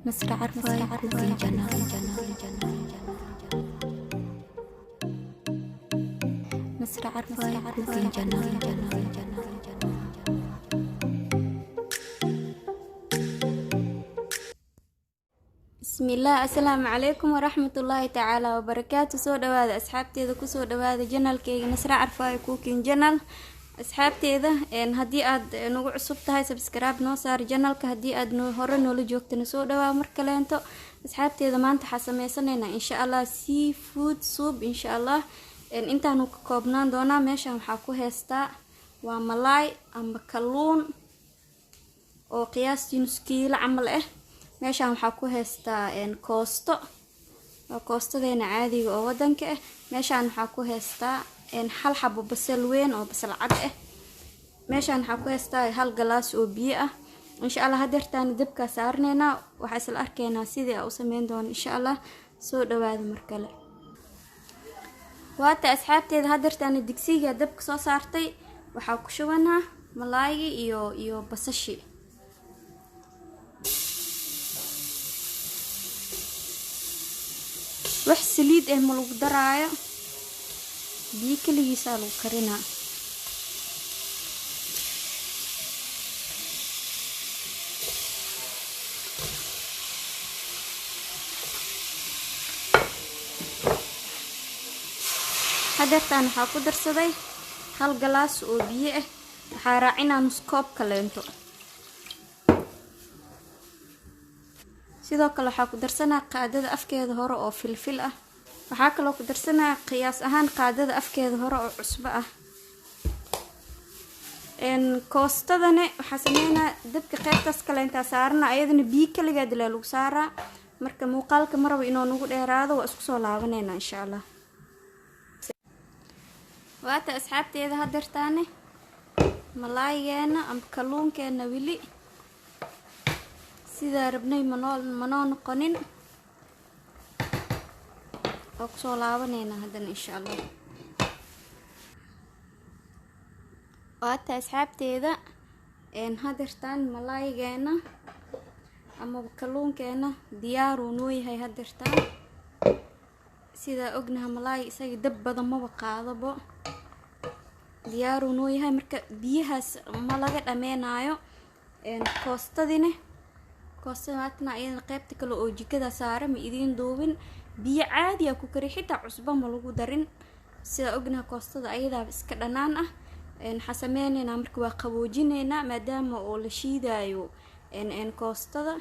مصر عارفة كوكي جنة. مصر عارفة كوكي جنة. بسم الله. السلام عليكم ورحمة الله تعالى وبركاته. سو دواada asxaabteeda kusoo dhawaada janalkeyga Nasra Carfaayo Cooking Channel. asxaabteeda hadii aad nagu cusub tahay subscribe noo saar janalka, hadii aad hore noola joogtana soo dhawaa mar kaleento. asxaabteeda maanta waxaan sameysanaynaa insha Allah seafood soup insha Allah. intaanu ka koobnaan doonaa. meeshan waxaa ku heystaa waa malaay ama kalluun oo qiyaastii nus kiilo camal ah. meeshan waxaa ku heystaa koosto oo koostadeena caadiga oo wadanka ah. meeshan waxaa ku heystaa hal xabo basal weyn oo basal cad ah. meeshan waxaa ku heystaa hal galaas oo biyo ah. insha Allah hadeertaan dabka saarneena waxa isla arkeena sidii aan u sameyn doono insha Allah. soo dhawaada mar kale. waata asxaabteeda hadeertaan digsiga dabka soo saartay waxaa ku shubanaa malaayga iyo basashi. wax saliid ah ma lagu daraayo, biyo kaligiisa lagu karinaa. hadeertaan waxaa ku darsaday hal galaas oo biyo ah. waxaa raacinaa nus koob kaleento. sidoo kale waxaa ku darsanaa qaadada afkeeda hore oo filfil ah. waxaa kaloo ku darsanaa qiyaas ahaan qaadada afkeeda hore oo cusbo ah. koostadane waxaa sameynaa dabka qaybtaas kale inta saarana ayadana biyo kaligeed lagu saaraa. marka muuqaalka maraba inoo nagu dheeraado waa isku soo laabaneena insha Allah. waata asxaabteeda hadeertaane malaaygeena ama kalluunkeena wili sida rabnay manoo noqonin oo kusoo laabaneena haddana insha Allah. waata asxaabteeda hadeertaan malaaygeena ama kalluunkeena diyaar uu noo yahay hadeertaan. sida ognaha malaay isaga dab badan ma qaadabo, diyaar uu noo yahay. marka biyahaas ma laga dhameenaayo. koostadina waatna ayada qaybta kale oo jikada saara ma idin duubin, biyo caadi ah ku kari, xitaa cusbo ma lagu darin. sida ognaha koostada ayada iska dhanaan ah. xasameynayna marka waa qaboojinayna maadaama oo la shiidayo koostada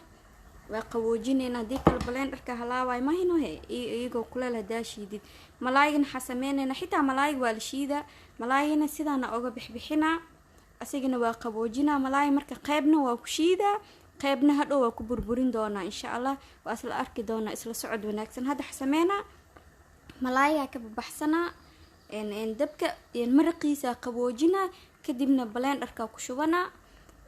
waa qaboojinayna. hadii kala blenderka halaaway ma hino iyagoo kuleel hadaa shiidid. malaayigana xasameynayna xitaa malaayig waa la shiidaa. malaayigana sidaana oga bixbixinaa, asigana waa qaboojinaa. malaay marka qaybna waa ku shiidaa, qaybna hadhow waa ku burburin doonaa insha Allah. waa isla arki doonaa isla socod wanaagsan. hadda xasameynaa malaayiga ka baxsanaa dabka maraqiisa qaboojinaa, kadibna blenderka ku shubanaa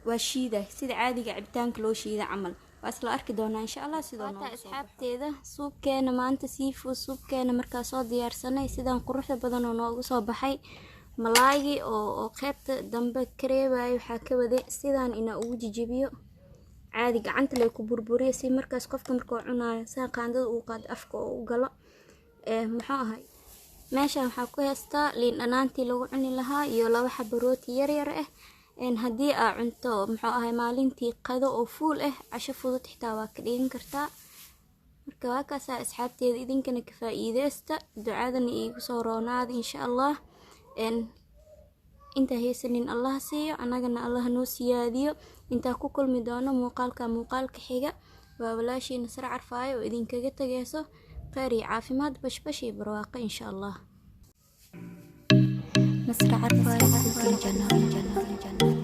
waa shiidaa sida caadiga cabitaanka loo shiida camal. waa isla arki doonaa insha Allah. sidoo asxaabteeda suubkeena maanta seafood suubkeena markaa soo diyaarsanay sidaan quruxda badan oo noogu soo baxay. malaaygi oo qaybta dambe kareebayo waxaa ka waday sidaan ina ugu jijibiyo caadi gacanta lay ku burburiyo si markaas qofka markuu cunaayo saa qaandada uu qaad afka oo u galo. muxuu ahay meeshan waxaa ku heystaa liin dhanaantii lagu cuni lahaa iyo laba xabo rooti yar yar ah. hadii aa cunto muxuu ahay maalintii qado oo fuul ah, casho fudud xitaa waa ka dhigan kartaa. marka waa kaas asxaabteeda idinkana ka faa'iideysta, ducadana iigu soo roonaada insha Allah. inta haysanin Allah siiyo, anagana Allah noo siyaadiyo. inta ku kulmi doono muuqaalka xiga waa walaashii Nasra Carfaayo oo idinkaga tagayso khayr iyo caafimaad bashbash iyo barwaaqo insha Allah. Nasra Carfaayo Cooking Channel.